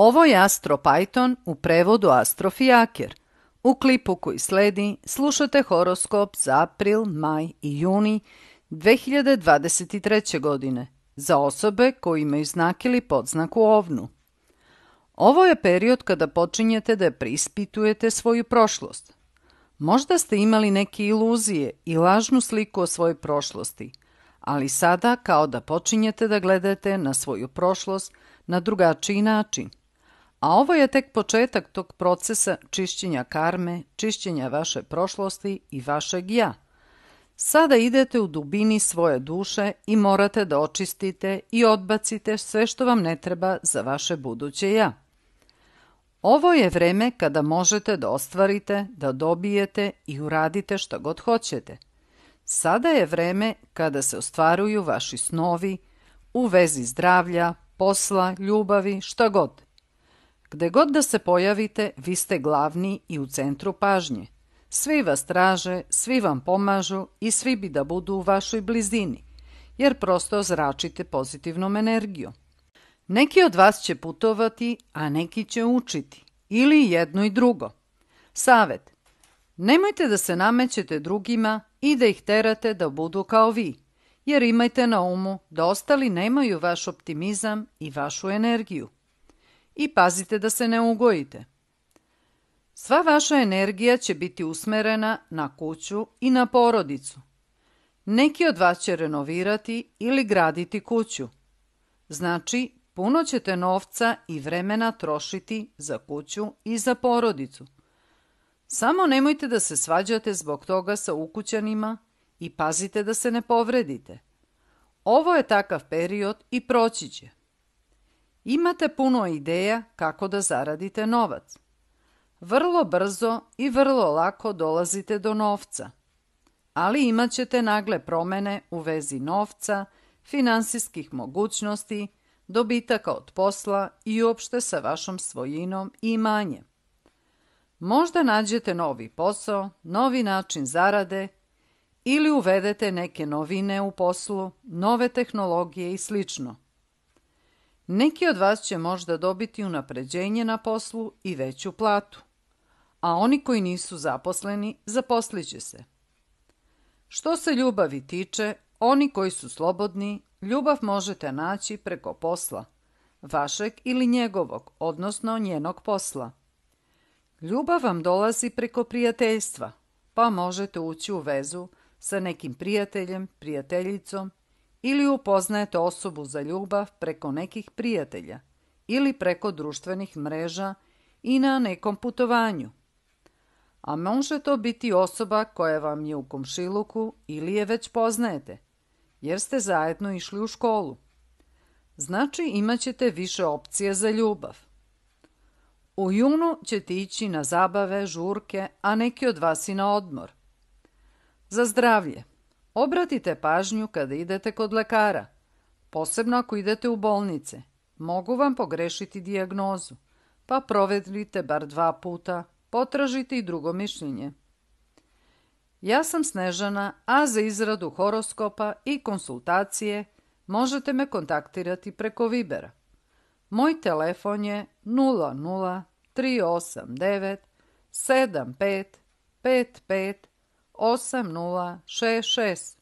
Ovo je Astro Python, u prevodu Astro Fijaker. U klipu koji sledi slušate horoskop za april, maj i juni 2023. godine za osobe koji imaju znak ili podznak u ovnu. Ovo je period kada počinjete da preispitujete svoju prošlost. Možda ste imali neke iluzije i lažnu sliku o svojoj prošlosti, ali sada kao da počinjete da gledate na svoju prošlost na drugačiji način. A ovo je tek početak tog procesa čišćenja karme, čišćenja vaše prošlosti i vašeg ja. Sada idete u dubini svoje duše i morate da očistite i odbacite sve što vam ne treba za vaše buduće ja. Ovo je vreme kada možete da ostvarite, da dobijete i uradite šta god hoćete. Sada je vreme kada se ostvaruju vaši snovi u vezi zdravlja, posla, ljubavi, šta god. Gde god da se pojavite, vi ste glavni i u centru pažnje. Svi vas traže, svi vam pomažu i svi bi da budu u vašoj blizini, jer prosto zračite pozitivnom energijom. Neki od vas će putovati, a neki će učiti, ili jedno i drugo. Savet: nemojte da se namećete drugima i da ih terate da budu kao vi, jer imajte na umu da ostali nemaju vaš optimizam i vašu energiju. I pazite da se ne ugojite. Sva vaša energija će biti usmerena na kuću i na porodicu. Neki od vas će renovirati ili graditi kuću. Znači, puno ćete novca i vremena trošiti za kuću i za porodicu. Samo nemojte da se svađate zbog toga sa ukućanima i pazite da se ne povredite. Ovo je takav period i proći će. Imate puno ideja kako da zaradite novac. Vrlo brzo i vrlo lako dolazite do novca, ali imat ćete nagle promene u vezi novca, finansijskih mogućnosti, dobitaka od posla i uopšte sa vašom svojinom i imanjem. Možda nađete novi posao, novi način zarade ili uvedete neke novine u poslu, nove tehnologije i slično. Neki od vas će možda dobiti unapređenje na poslu i veću platu, a oni koji nisu zaposleni zaposlit će se. Što se ljubavi tiče, oni koji su slobodni, ljubav možete naći preko posla, vašeg ili njegovog, odnosno njenog posla. Ljubav vam dolazi preko prijateljstva, pa možete ući u vezu sa nekim prijateljem, prijateljicom, ili upoznajete osobu za ljubav preko nekih prijatelja ili preko društvenih mreža i na nekom putovanju. A može to biti osoba koja vam je u komšiluku ili je već poznajete, jer ste zajedno išli u školu. Znači imat ćete više opcije za ljubav. U junu ćete ići na zabave, žurke, a neki od vas i na odmor. Za zdravlje. Obratite pažnju kada idete kod lekara, posebno ako idete u bolnice. Mogu vam pogrešiti dijagnozu, pa provedrite bar 2 puta, potražite i drugo mišljenje. Ja sam Snežana, a za izradu horoskopa i konsultacije možete me kontaktirati preko Vibera. Moj telefon je 00 389 75 55 8066.